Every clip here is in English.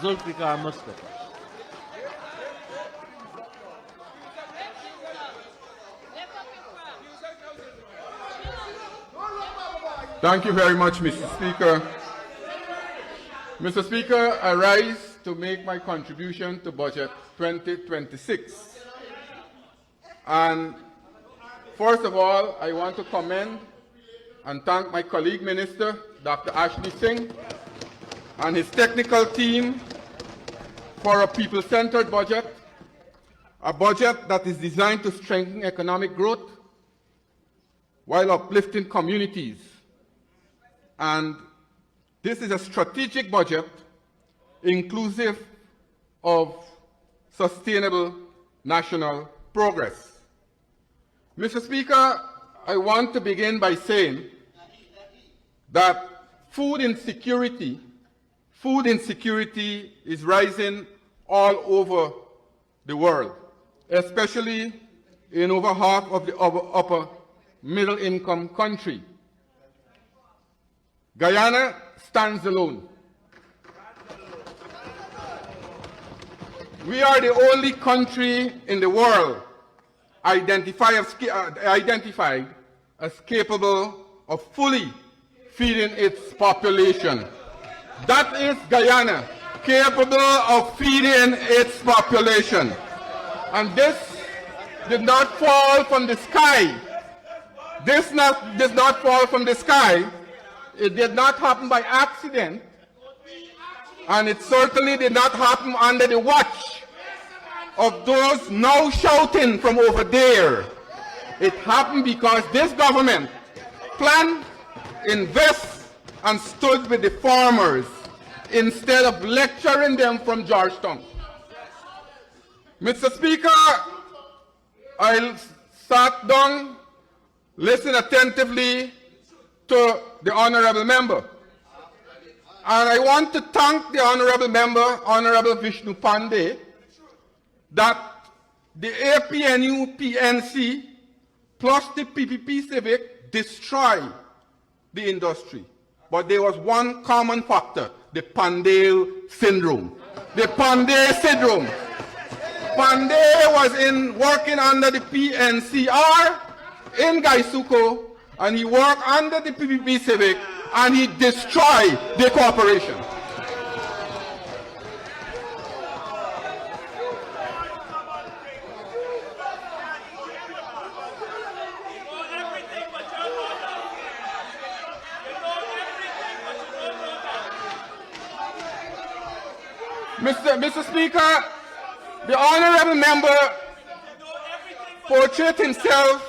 Zulfikar Mustapha. Thank you very much, Mr. Speaker. Mr. Speaker, I rise to make my contribution to Budget 2026. And first of all, I want to commend and thank my colleague Minister, Dr. Ashley Singh, and his technical team for a people-centered budget, a budget that is designed to strengthen economic growth while uplifting communities. And this is a strategic budget inclusive of sustainable national progress. Mr. Speaker, I want to begin by saying that food insecurity is rising all over the world, especially in over half of the upper middle income country. Guyana stands alone. We are the only country in the world identified as capable of fully feeding its population. That is Guyana, capable of feeding its population. And this did not fall from the sky. This did not fall from the sky. It did not happen by accident, and it certainly did not happen under the watch of those now shouting from over there. It happened because this government planned, invested, and stood with the farmers instead of lecturing them from Georgetown. Mr. Speaker, I sat down, listened attentively to the honorable member. And I want to thank the honorable member, Honorable Vishnu Pandey, that the APNU PNC plus the PPP Civic destroy the industry. But there was one common factor, the Pandey syndrome. The Pandey syndrome. Pandey was working under the PNCR in 𝐁𝐔𝐃𝐆𝐄, and he worked under the PPP Civic, and he destroyed the corporation. Mr. Speaker, the honorable member portrayed himself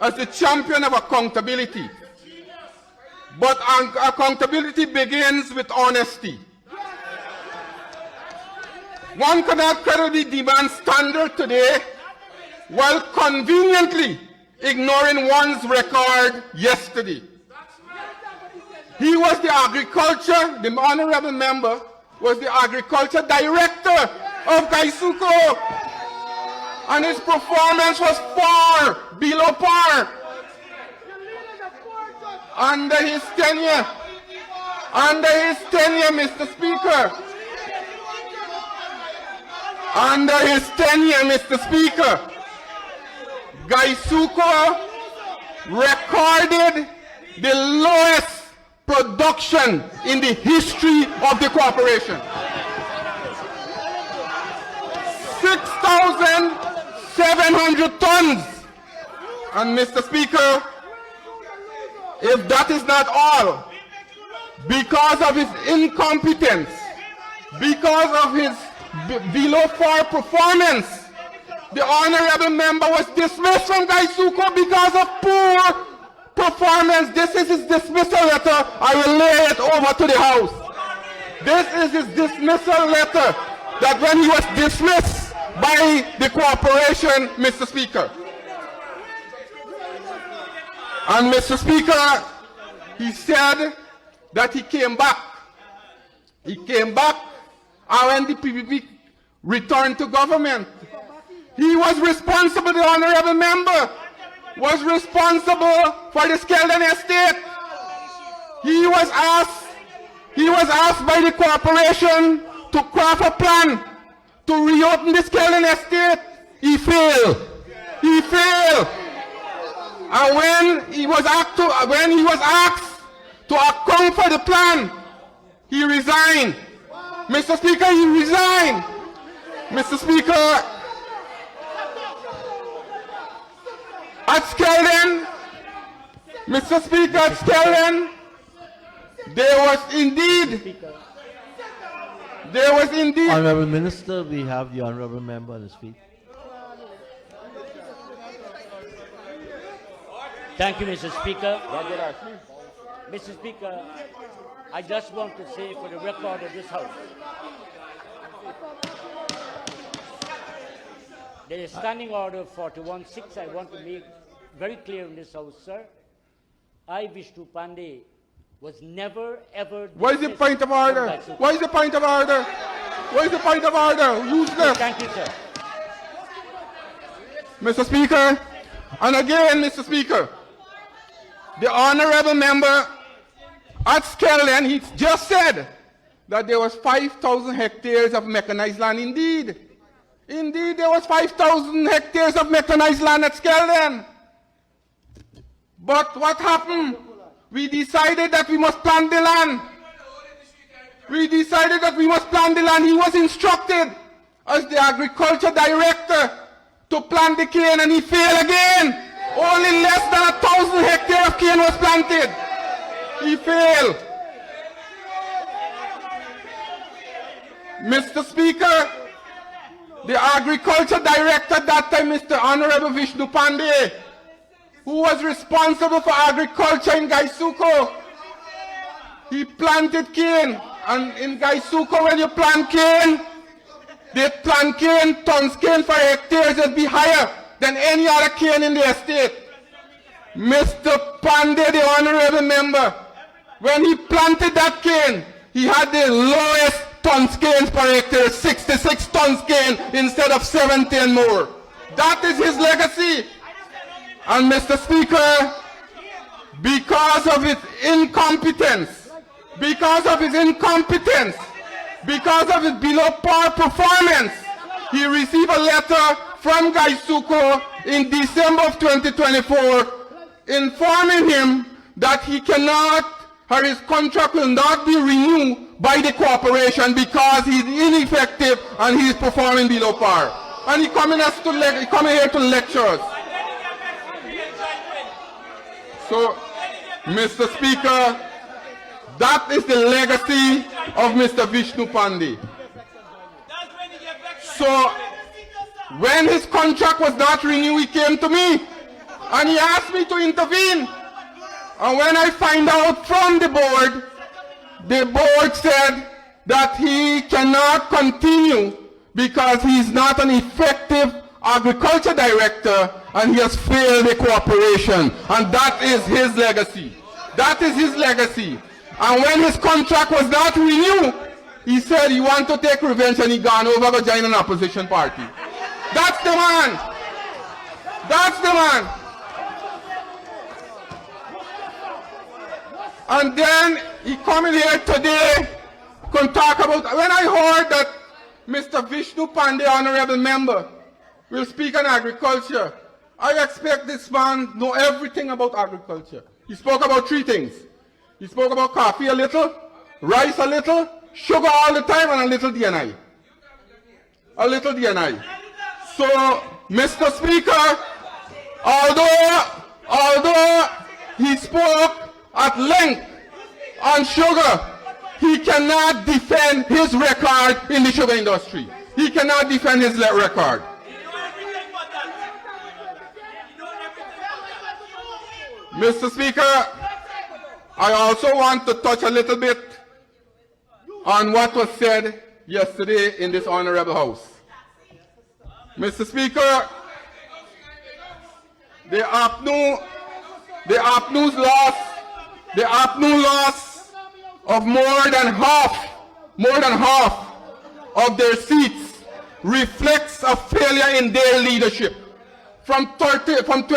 as the champion of accountability. But accountability begins with honesty. One cannot credibly demand standard today while conveniently ignoring one's record yesterday. He was the the honorable member was the agriculture director of 𝐁𝐔𝐃𝐆𝐄, and his performance was far below par. Under his tenure, Mr. Speaker, 𝐁𝐶𝐃 recorded the lowest production in the history of the corporation. 6,700 tons. And Mr. Speaker, if that is not all, because of his incompetence, because of his below par performance, the honorable member was dismissed from 𝐁𝐶𝐃 because of poor performance. This is his dismissal letter. I will lay it over to the House. This is his dismissal letter, that when he was dismissed by the corporation, Mr. Speaker. And Mr. Speaker, he said that he came back. He came back, and when the PPP returned to government, he was responsible, the honorable member, was responsible for the Skeldon estate. He was asked by the corporation to craft a plan to reopen this Kelvin estate. He failed. He failed. And when he was asked to account for the plan, he resigned. Mr. Speaker, he resigned. Mr. Speaker, at Kelvin, Mr. Speaker, at Kelvin, there was indeed. Honourable Minister, we have the Honourable Member on his feet. Thank you, Mr. Speaker. Mr. Speaker, I just want to say for the record of this House, there is Standing Order 41-6. I want to make very clear in this House, sir. I, Vishnu Pandey, was never ever. What is the point of order? What is the point of order? What is the point of order? Useless. Thank you, sir. Mr. Speaker, and again, Mr. Speaker, the honourable member at Skelden, he just said that there was 5,000 hectares of mechanized land. Indeed. Indeed, there was 5,000 hectares of mechanized land at Skelden. But what happened? We decided that we must plant the land. We decided that we must plant the land. He was instructed as the agriculture director to plant the cane, and he failed again. Only less than 1,000 hectares of cane was planted. He failed. Mr. Speaker, the agriculture director at that time, Mr. Honorable Vishnu Pandey, who was responsible for agriculture in 𝐁𝐔𝐃𝐆𝐄, he planted cane. And in 𝐁𝐔𝐃𝐄, when you plant cane, they plant cane, tons cane for hectares will be higher than any other cane in the estate. Mr. Pandey, the honorable member, when he planted that cane, he had the lowest tons cane per hectare, 66 tons cane instead of 70 and more. That is his legacy. And Mr. Speaker, because of his incompetence, because of his below par performance, he received a letter from 𝐁𝐔𝐃𝐄 in December of 2024 informing him that he cannot, or his contract will not be renewed by the corporation because he's ineffective and he's performing below par. And he coming here to lecture us. So, Mr. Speaker, that is the legacy of Mr. Vishnu Pandey. So, when his contract was not renewed, he came to me and he asked me to intervene. And when I find out from the board said that he cannot continue because he's not an effective agriculture director and he has failed the corporation. And that is his legacy. That is his legacy. And when his contract was not renewed, he said he wanted to take revenge and he gone over to join an opposition party. That's the man. That's the man. And then he coming here today to talk about, when I heard that Mr. Vishnu Pandey, honorable member, will speak on agriculture, I expect this man know everything about agriculture. He spoke about three things. He spoke about coffee a little, rice a little, sugar all the time, and a little DNI. A little DNI. So, Mr. Speaker, although he spoke at length on sugar, he cannot defend his record in the sugar industry. He cannot defend his record. Mr. Speaker, I also want to touch a little bit on what was said yesterday in this honorable house. Mr. Speaker, the APNU's loss of more than half of their seats reflects a failure in their leadership. From 31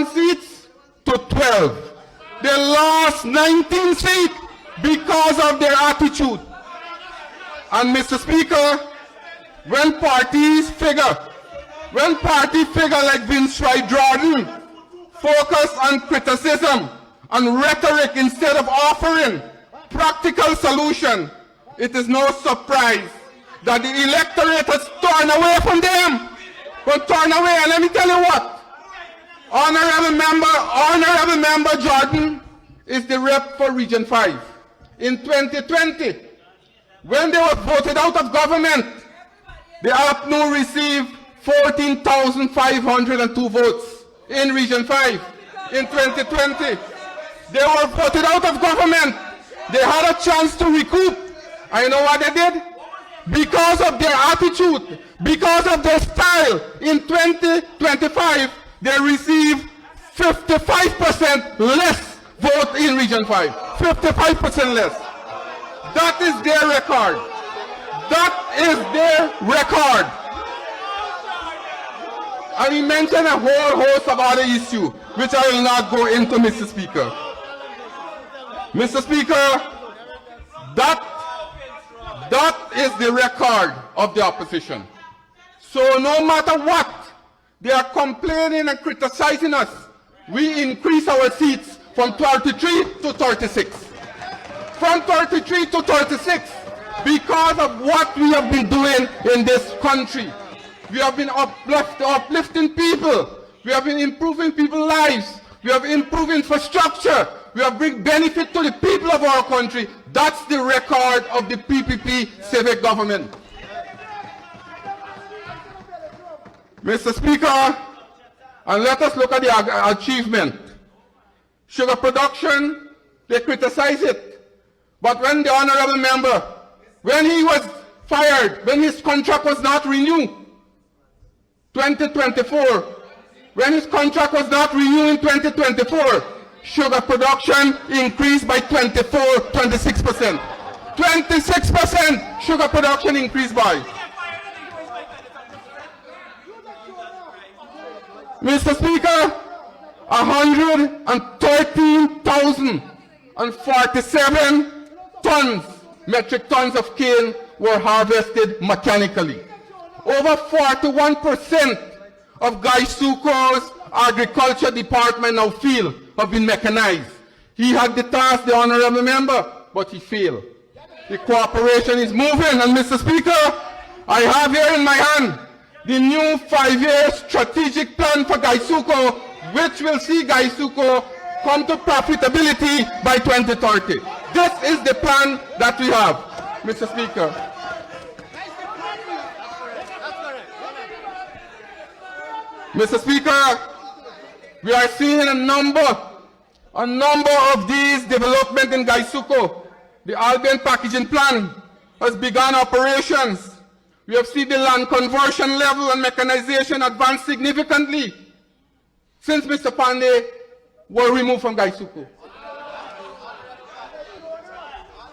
seats to 12. They lost 19 seats because because of their attitude. And Mr. Speaker, when party figure like Vince Wright Jordan focus on criticism and rhetoric instead of offering practical solution, it is no surprise that the electorate has turned away from them. But turn away, and let me tell you what, Honorable Member Jordan is the rep for Region 5. In 2020, when they were voted out of government, the APNU received 14,502 votes in Region 5. In 2020, they were voted out of government. They had a chance to recoup. And you know what they did? Because of their attitude, because of their style, in 2025, they received 55% less vote in Region 5. 55% less. That is their record. That is their record. And he mentioned a whole host of other issues, which I will not go into, Mr. Speaker. Mr. Speaker, that is the record of the opposition. So no matter what, they are complaining and criticizing us. We increase our seats from 33 to 36. From 33 to 36 because of what we have been doing in this country. We have been uplifting people. We have been improving people's lives. We have improved infrastructure. We have bring benefit to the people of our country. That's the record of the PPP civic government. Mr. Speaker, and let us look at the achievement. Sugar production, they criticize it. But when the honorable member, when he was fired, when his contract was not renewed, 2024, when his contract was not renewed in 2024, sugar production increased by 26%. 26% sugar production increased by. Mr. Speaker, 113,047 metric tons of cane were harvested mechanically. Over 41% of 𝐁𝐔𝐃𝐆𝐄's agriculture department now field have been mechanized. He had the task, the honorable member, but he failed. The cooperation is moving, and Mr. Speaker, I have here in my hand the new 5-year strategic plan for 𝐁𝐔𝐃, which will see 𝐁𝐶𝐃 come to profitability by 2030. This is the plan that we have, Mr. Speaker. Mr. Speaker, we are seeing a number of these developments in 𝐁𝐶𝐃. The Albion packaging plan has begun operations. We have seen the land conversion level and mechanization advance significantly since Mr. Pandey was removed from 𝐁𝐶𝐃.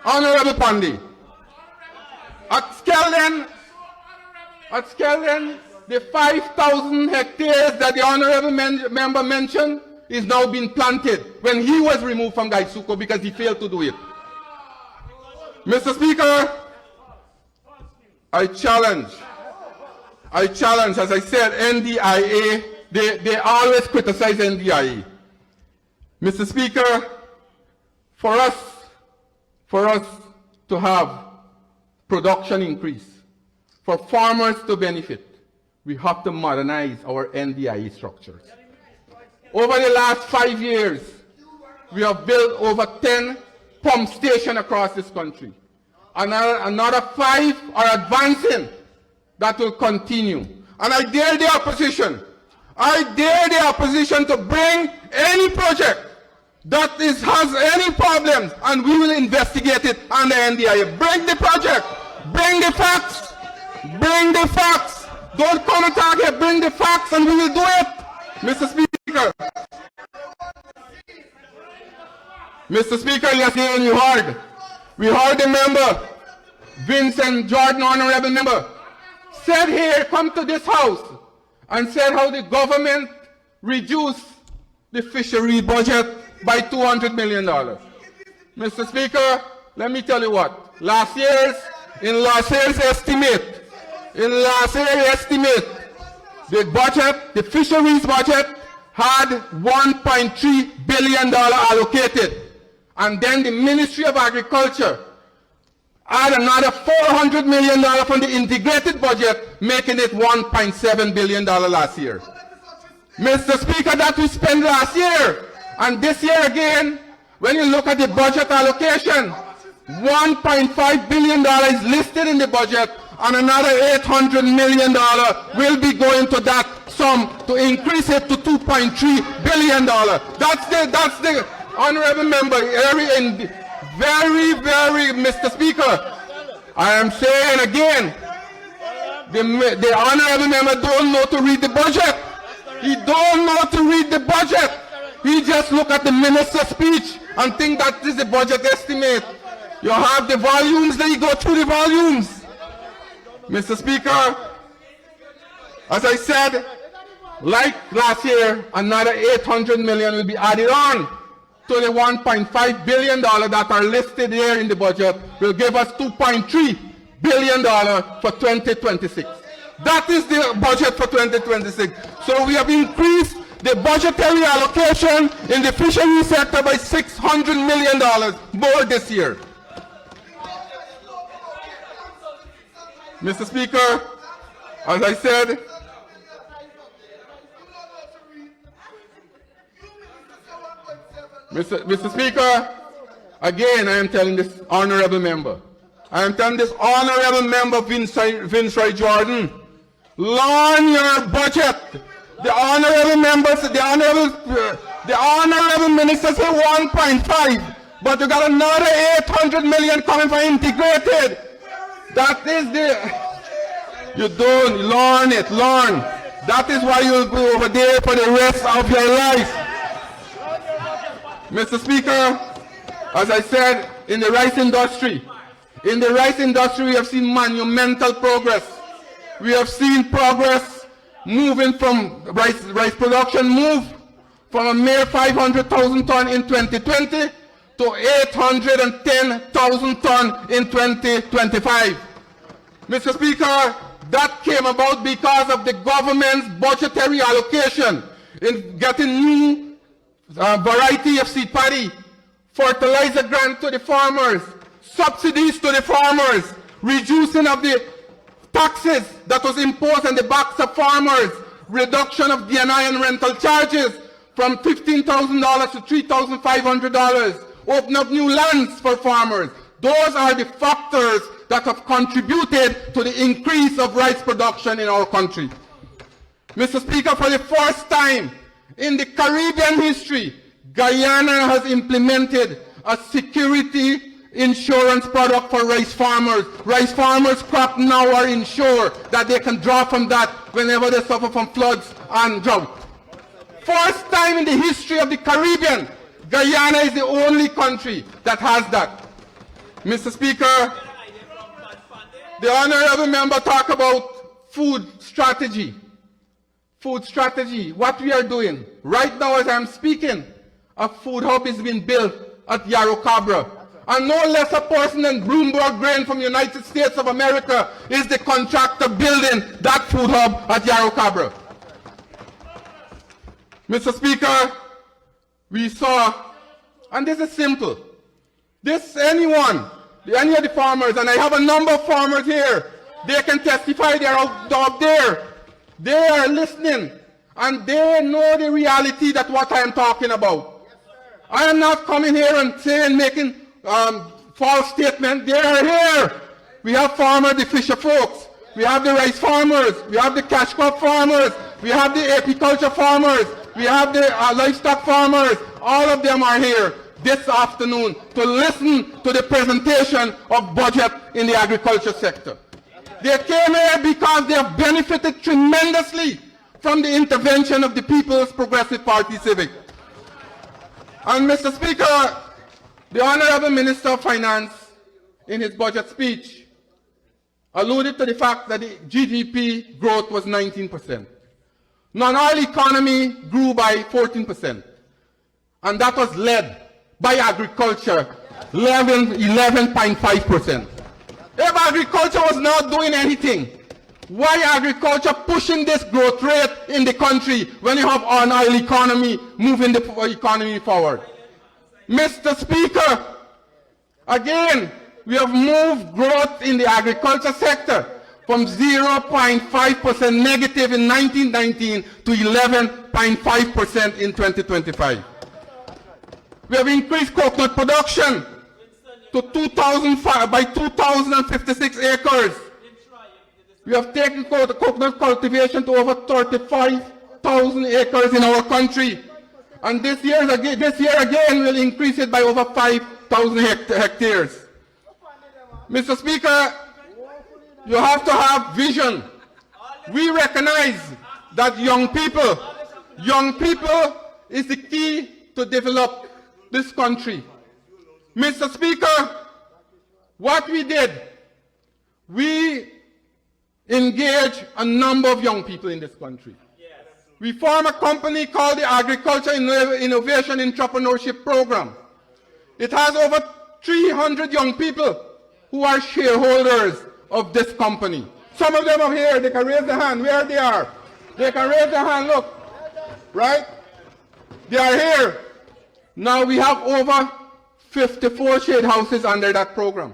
Honorable Pandey, at Skelden, the 5,000 hectares that the honorable member mentioned is now being planted when he was removed from 𝐁𝐶𝐃 because he failed to do it. Mr. Speaker, I challenge, as I said, NDIA, they always criticize NDIA. Mr. Speaker, for us to have production increase, for farmers to benefit, we have to modernize our NDIA structures. Over the last 5 years, we have built over 10 pump stations across this country. Another 5 are advancing. That will continue. And I dare the opposition to bring any project that has any problems, and we will investigate it under NDIA. Bring the project. Bring the facts. Bring the facts. Don't come and target. Bring the facts, and we will do it. Mr. Speaker. Mr. Speaker, yes, you heard. We heard the member, Vincent Jordan, honorable member, said here, come to this house, and said how the government reduced the fishery budget by $200 million. Mr. Speaker, let me tell you what. In last year's estimate, the budget, the fisheries budget, had $1.3 billion allocated. And then the Ministry of Agriculture had another $400 million from the integrated budget, making it $1.7 billion last year. Mr. Speaker, that we spent last year. And this year again, when you look at the budget allocation, $1.5 billion is listed in the budget, and another $800 million will be going to that sum to increase it to $2.3 billion. That's the honorable member, very, Mr. Speaker. I am saying again, the honorable member don't know to read the budget. He don't know to read the budget. He just look at the minister's speech and think that is the budget estimate. You have the volumes, then you go through the volumes. Mr. Speaker, as I said, like last year, another $800 million will be added on to the $1.5 billion that are listed here in the budget, will give us $2.3 billion for 2026. That is the budget for 2026. So we have increased the budgetary allocation in the fisheries sector by $600 million more this year. Mr. Speaker, as I said, Mr. Speaker, again I am telling this honorable member, Vincent Jordan, learn your budget. The honorable members, the honorable minister say 1.5, but you got another 800 million coming for integrated. That is you don't learn it, learn. That is why you'll be over there for the rest of your life. Mr. Speaker, as I said, in the rice industry, we have seen monumental progress. We have seen progress moving from rice production move from a mere 500,000 ton in 2020 to 810,000 ton in 2025. Mr. Speaker, that came about because of the government's budgetary allocation in getting new variety of seed paddy, fertilizer grant to the farmers, subsidies to the farmers, reducing of the taxes that was imposed on the backs of farmers, reduction of DNI and rental charges from $15,000 to $3,500, open up new lands for farmers. Those are the factors that have contributed to the increase of rice production in our country. Mr. Speaker, for the first time in the Caribbean history, Guyana has implemented a security insurance product for rice farmers. Rice farmers' crop now are insured that they can draw from that whenever they suffer from floods and drought. First time in the history of the Caribbean, Guyana is the only country that has that. Mr. Speaker, the honorable member talked about food strategy. Food strategy, what we are doing. Right now as I'm speaking, a food hub is being built at 𝐃𝐄𝐁𝐃𝐄𝐁. And no less a person than Bloomberg Grain from the United States of America is the contractor building that food hub at 𝐃𝐄𝐁𝐃𝐄𝐁. Mr. Speaker, we saw, and this is simple, any of the farmers, and I have a number of farmers here, they can testify, they're out there, they are listening, and they know the reality that what I am talking about. I am not coming here and saying, making false statements. They are here. We have farmers, the fisher folks. We have the rice farmers. We have the cash crop farmers. We have the apiculture farmers. We have the livestock farmers. All of them are here this afternoon to listen to the presentation of budget in the agriculture sector. They came here because they have benefited tremendously from the intervention of the People's Progressive Party Civic. And Mr. Speaker, the Honorable Minister of Finance, in his budget speech, alluded to the fact that the GDP growth was 19%. Non-oil economy grew by 14%. And that was led by agriculture, 11.5%. If agriculture was not doing anything, why agriculture pushing this growth rate in the country when you have an oil economy moving the economy forward? Mr. Speaker, again, we have moved growth in the agriculture sector from 0.5% negative in 1919 to 11.5% in 2025. We have increased coconut production to 2,056 acres. We have taken coconut cultivation to over 35,000 acres in our country. And this year again, we'll increase it by over 5,000 hectares. Mr. Speaker, you have to have vision. We recognize that young people is the key to develop this country. Mr. Speaker, what we did, we engaged a number of young people in this country. We formed a company called the Agriculture Innovation Entrepreneurship Program. It has over 300 young people who are shareholders of this company. Some of them are here. They can raise their hand. Where they are? They can raise their hand. Look. Right? They are here. Now we have over 54 shade houses under that program.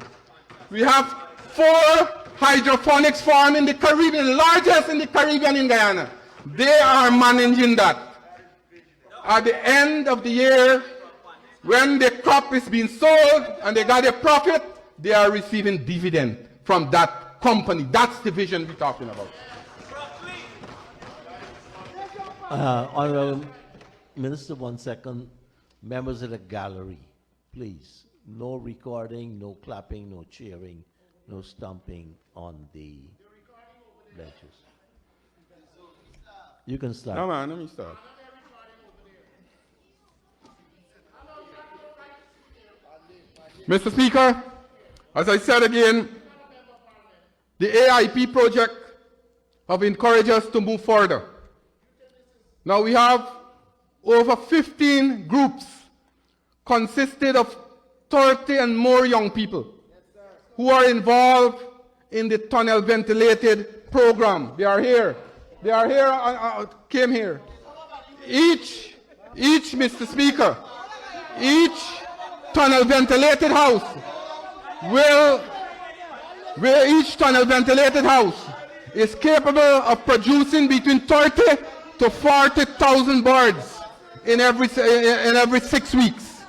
We have 4 hydroponics farms in the Caribbean, the largest in the Caribbean in Guyana. They are managing that. At the end of the year, when the crop is being sold and they got a profit, they are receiving dividend from that company. That's the vision we're talking about. Honorable Minister, 1 second. Members of the gallery, please. No recording, no clapping, no cheering, no stomping on the ledges. You can start. No, man, let me start. Mr. Speaker, as I said again, the AIP project have encouraged us to move further. Now we have over 15 groups consisted of 30 and more young people who are involved in the tunnel ventilated program. They are here. They are here, came here. Each, Mr. Speaker, each tunnel ventilated house is capable of producing between 30 to 40,000 birds in every 6 weeks.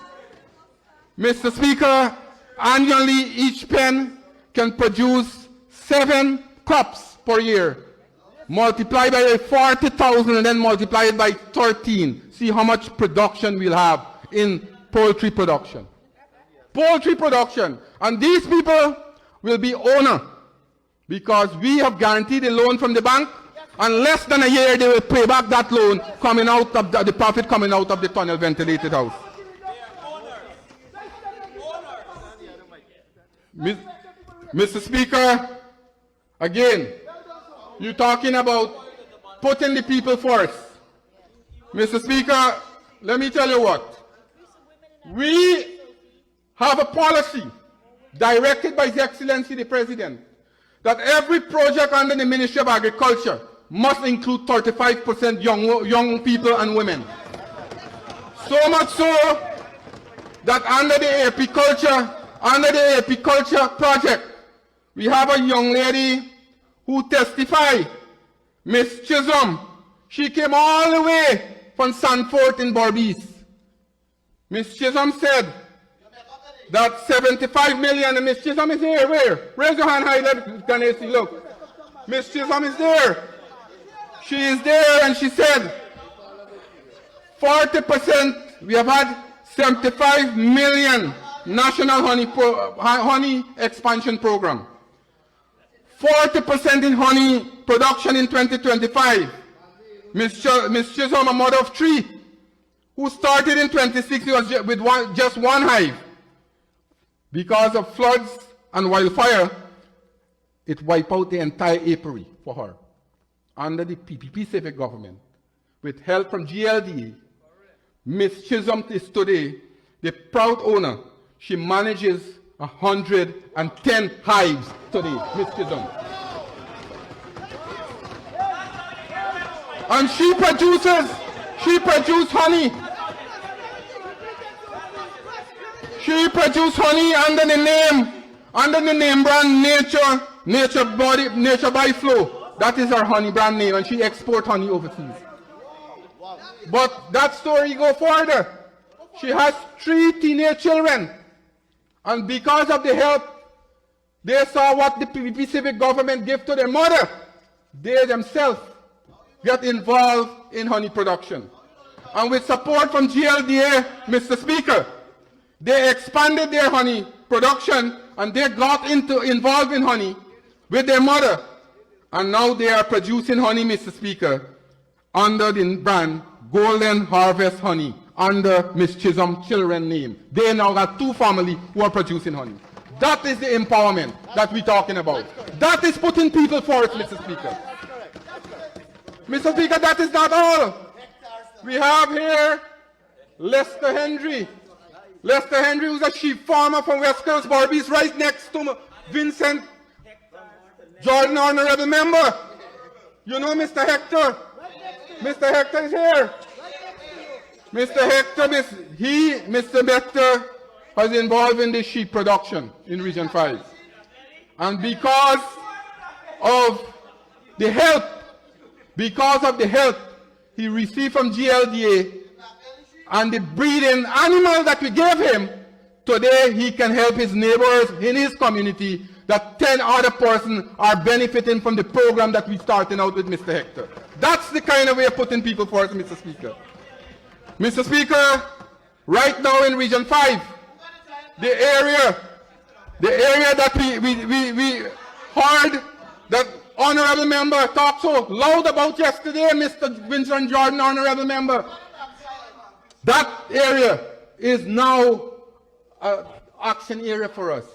Mr. Speaker, annually each pen can produce 7 crops per year. Multiply by 40,000 and then multiply it by 13. See how much production we'll have in poultry production. Poultry production. And these people will be owner because we have guaranteed a loan from the bank. And less than a year they will pay back that loan coming out of the profit coming out of the tunnel ventilated house. Mr. Speaker, again, you're talking about putting the people first. Mr. Speaker, let me tell you what. We have a policy directed by His Excellency the President that every project under the Ministry of Agriculture must include 35% young people and women. So much so that under the apiculture project, we have a young lady who testified, Miss Chisholm. She came all the way from Sanford in Berbice. Miss Chisholm said that 75 million, and Miss Chisholm is here, where? Raise your hand high, can I see, look. Miss Chisholm is there. She is there and she said 40%, we have had 75 million national honey expansion program. 40% in honey production in 2025. Miss Chisholm, a mother of 3, who started in 2016 with just one hive. Because of floods and wildfire, it wiped out the entire apiary for her. Under the PPP civic government, with help from GLDA, Miss Chisholm is today the proud owner, she manages 110 hives today, Ms. 𝐃𝐄𝐁. And she produces honey. She produces honey under the name brand Nature by Flow. That is her honey brand name, and she exports honey overseas. But that story go further. She has 3 teenage children, and because of the help, they saw what the Pacific government gave to their mother. They themselves get involved in honey production. And with support from GLDA, Mr. Speaker, they expanded their honey production and they got involved in honey with their mother. And now they are producing honey, Mr. Speaker, under the brand Golden Harvest Honey, under Ms. 𝐁𝐔𝐃𝐆𝐄𝐓's children's name. They now got 2 families who are producing honey. That is the empowerment that we're talking about. That is putting people first, Mr. Speaker. Mr. Speaker, that is not all. We have here Lester Henry. Lester Henry, who's a sheep farmer from West Coast Barbies, right next to Vincent Jordan, honorable member. You know Mr. Hector. Mr. Hector is here. Mr. Hector, Mr. Hector was involved in the sheep production in Region 5. And because of the help he received from GLDA and the breeding animal that we gave him, today he can help his neighbors in his community, that 10 other persons are benefiting from the program that we're starting out with Mr. Hector. That's the kind of way of putting people first, Mr. Speaker. Mr. Speaker, right now in Region 5, the area that we heard that honorable member talked so loud about yesterday, Mr. Vincent Jordan, honorable member, that area is now an action area for us.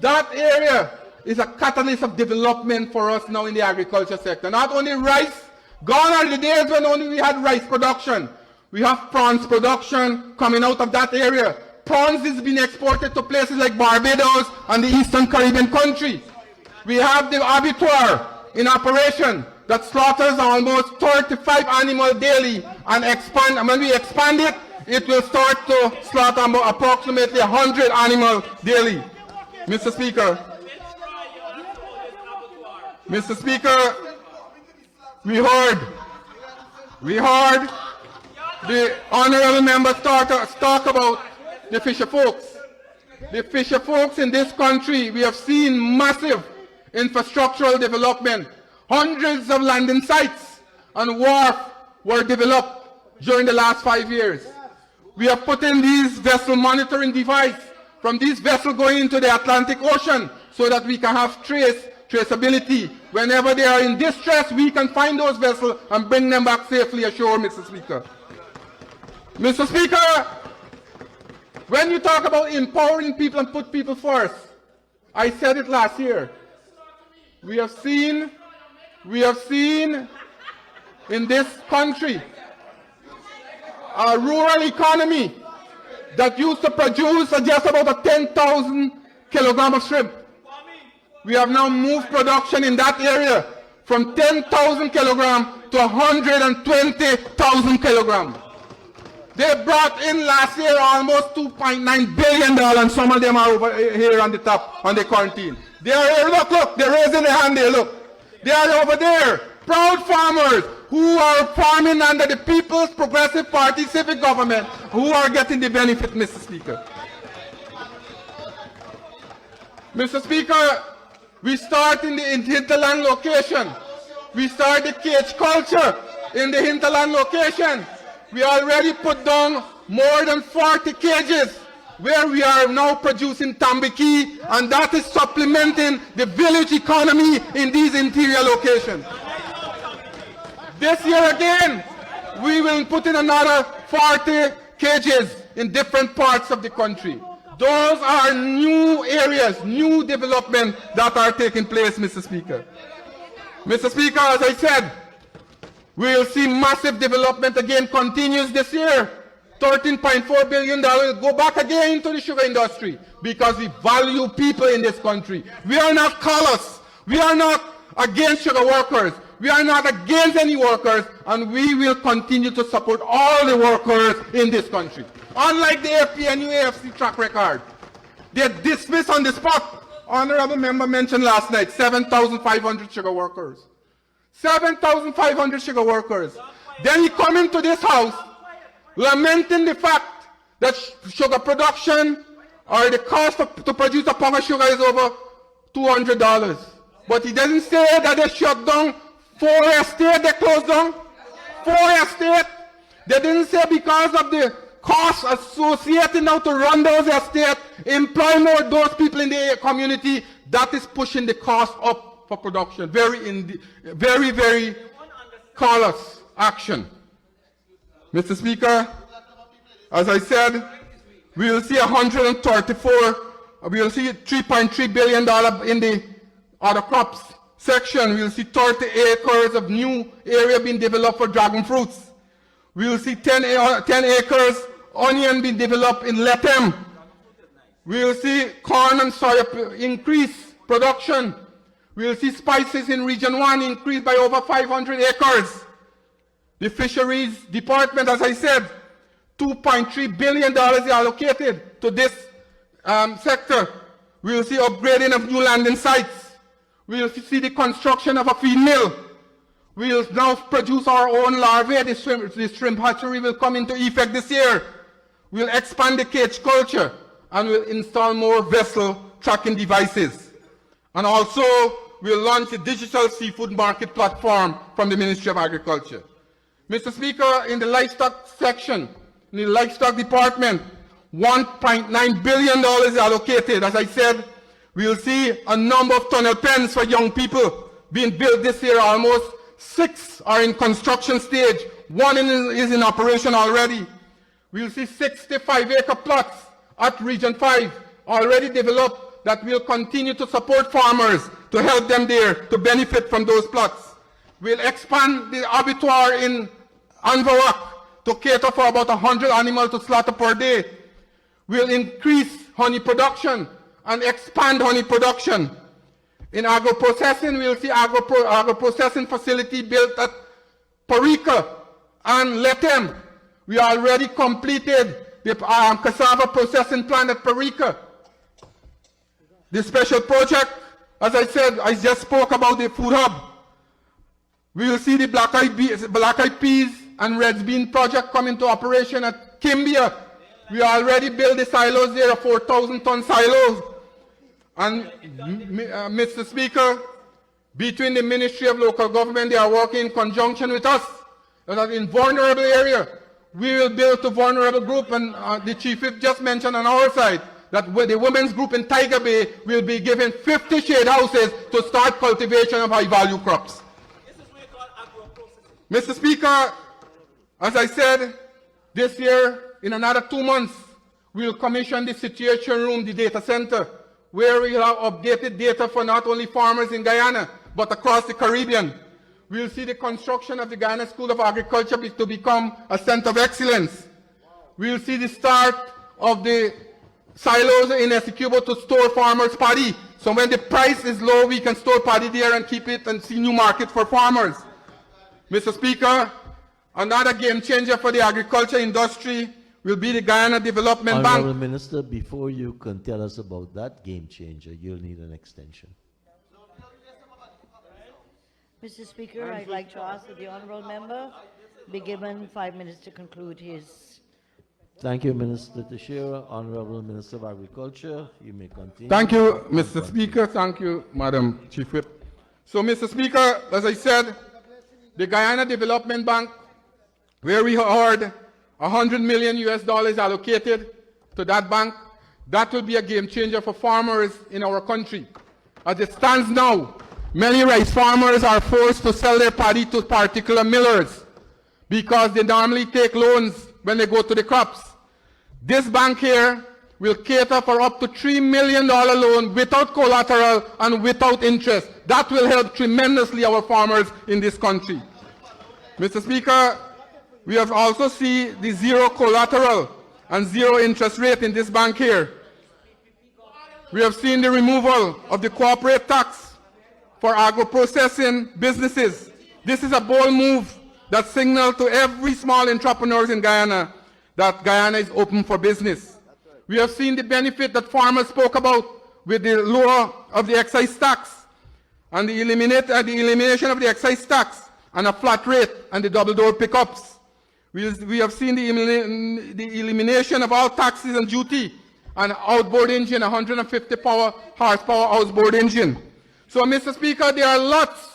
That area is a catalyst of development for us now in the agriculture sector. Not only rice, gone are the days when only we had rice production. We have prawns production coming out of that area. Prawns is being exported to places like Barbados and the Eastern Caribbean countries. We have the abattoir in operation that slaughters almost 35 animals daily, and when we expand it, it will start to slaughter approximately 100 animals daily. Mr. Speaker, we heard the honorable members talk about the fisher folks. The fisher folks in this country, we have seen massive infrastructural development. Hundreds of landing sites and wharf were developed during the last 5 years. We have put in these vessel monitoring devices from these vessels going into the Atlantic Ocean so that we can have traceability. Whenever they are in distress, we can find those vessels and bring them back safely ashore, Mr. Speaker. Mr. Speaker, when you talk about empowering people and put people first, I said it last year. We have seen in this country a rural economy that used to produce just about 10,000 kilograms of shrimp. We have now moved production in that area from 10,000 kilograms to 120,000 kilograms. They brought in last year almost $2.9 billion, and some of them are over here on the top on the quarantine. They are here, look, they're raising their hand there, look. They are over there, proud farmers who are farming under the People's Progressive Party civic government, who are getting the benefit, Mr. Speaker. Mr. Speaker, we start in the hinterland location. We start the cage culture in the hinterland location. We already put down more than 40 cages where we are now producing tambaki, and that is supplementing the village economy in these interior locations. This year again, we will put in another 40 cages in different parts of the country. Those are new areas, new development that are taking place, Mr. Speaker. Mr. Speaker, as I said, we will see massive development again continues this year. $13.4 billion will go back again into the sugar industry because we value people in this country. We are not callous. We are not against sugar workers. We are not against any workers, and we will continue to support all the workers in this country. Unlike the AFP and UAFC track record, they dismissed on the spot. Honorable member mentioned last night 7,500 sugar workers. 7,500 sugar workers. Then he come into this house lamenting the fact that sugar production or the cost to produce a pound of sugar is over $200. But he doesn't say that they shut down 4 estates, they closed down 4 estates. They didn't say because of the costs associated now to run those estates, employ more those people in the community, that is pushing the cost up for production. Very, very callous action. Mr. Speaker, as I said, we will see 134, we will see $3.3 billion in the other crops section. We will see 30 acres of new area being developed for dragon fruits. We will see 10 acres onion being developed in Letem. We will see corn and soya increase production. We will see spices in Region 1 increase by over 500 acres. The Fisheries Department, as I said, $2.3 billion is allocated to this sector. We will see upgrading of new landing sites. We will see the construction of a feed mill. We will now produce our own larvae. The shrimp hatchery will come into effect this year. We will expand the cage culture and we'll install more vessel tracking devices. And also, we'll launch a digital seafood market platform from the Ministry of Agriculture. Mr. Speaker, in the livestock section, in the livestock department, $1.9 billion is allocated. As I said, we'll see a number of tunnel pens for young people being built this year. Almost 6 are in construction stage. 1 is in operation already. We'll see 65-acre plots at Region 5 already developed that will continue to support farmers to help them there to benefit from those plots. We'll expand the abattoir in Anvawak to cater for about 100 animals to slaughter per day. We'll increase honey production and expand honey production. In agro-processing, we'll see agro-processing facility built at Parika and Letem. We already completed the cassava processing plant at Parika. The special project, as I said, I just spoke about the food hub. We will see the black eyed peas and red bean project come into operation at Kimbia. We already built the silos there, 4,000-ton silos. And Mr. Speaker, between the Ministry of Local Government, they are working in conjunction with us. That in vulnerable area, we will build a vulnerable group, and the Chief Whip just mentioned on our side that the women's group in Tiger Bay will be given 50 shade houses to start cultivation of high-value crops. This is what you call agro-processing. Mr. Speaker, as I said, this year, in another 2 months, we will commission the Situation Room, the data center, where we will have updated data for not only farmers in Guyana, but across the Caribbean. We will see the construction of the Guyana School of Agriculture to become a center of excellence. We will see the start of the silos in Essequibo to store farmers' paddy. So when the price is low, we can store paddy there and keep it and see new market for farmers. Mr. Speaker, another game changer for the agriculture industry will be the Guyana Development Bank. Honourable Minister, before you can tell us about that game changer, you'll need an extension. Mr. Speaker, I'd like to ask that the honourable member be given 5 minutes to conclude his. Thank you, Minister Teixeira. Honourable Minister of Agriculture, you may continue. Thank you, Mr. Speaker. Thank you, Madam Chief Whip. So, Mr. Speaker, as I said, the Guyana Development Bank, where we heard $100 million allocated to that bank, that will be a game changer for farmers in our country. As it stands now, many rice farmers are forced to sell their paddy to particular millers because they normally take loans when they go to the crops. This bank here will cater for up to $3 million loan without collateral and without interest. That will help tremendously our farmers in this country. Mr. Speaker, We have also seen the zero collateral and zero interest rate in this bank here. We have seen the removal of the corporate tax for agro-processing businesses. This is a bold move that signals to every small entrepreneurs in Guyana that Guyana is open for business. We have seen the benefit that farmers spoke about with the lower of the excise tax and the elimination of the excise tax and a flat rate and the double-door pickups. We have seen the elimination of all taxes and duty and outboard engine, 150 horsepower outboard engine. So, Mr. Speaker, there are lots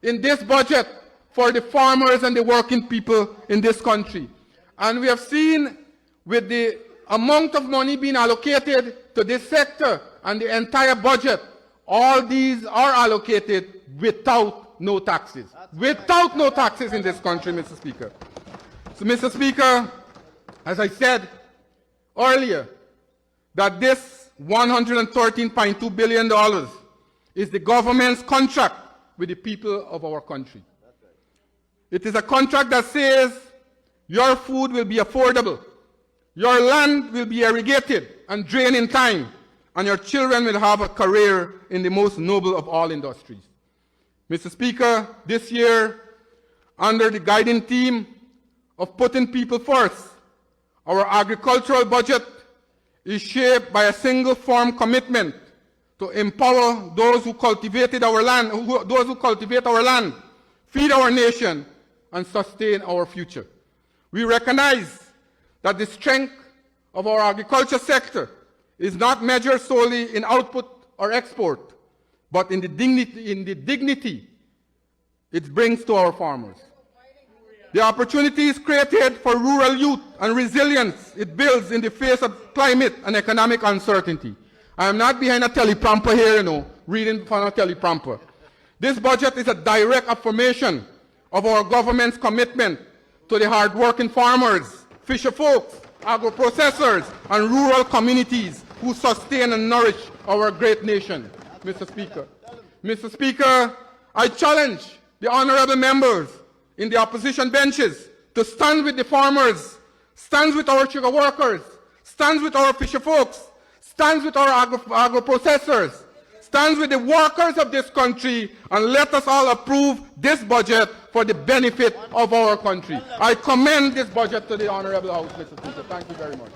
in this budget for the farmers and the working people in this country. And we have seen with the amount of money being allocated to this sector and the entire budget, all these are allocated without no taxes. Without no taxes in this country, Mr. Speaker. So, Mr. Speaker, as I said earlier, that this $113.2 billion is the government's contract with the people of our country. It is a contract that says your food will be affordable, your land will be irrigated and drained in time, and your children will have a career in the most noble of all industries. Mr. Speaker, this year, under the guiding theme of putting people first, our agricultural budget is shaped by a single firm commitment to empower those who cultivated our land, those who cultivate our land, feed our nation, and sustain our future. We recognize that the strength of our agriculture sector is not measured solely in output or export, but in the dignity it brings to our farmers. The opportunities created for rural youth and resilience it builds in the face of climate and economic uncertainty. I am not behind a teleprompter here, reading from a teleprompter. This budget is a direct affirmation of our government's commitment to the hard-working farmers, fisher folks, agro-processors, and rural communities who sustain and nourish our great nation, Mr. Speaker. Mr. Speaker, I challenge the honorable members in the opposition benches to stand with the farmers, stand with our sugar workers, stand with our fisher folks, stand with our agro-processors, stand with the workers of this country, and let us all approve this budget for the benefit of our country. I commend this budget to the Honorable House, Mr. Speaker. Thank you very much.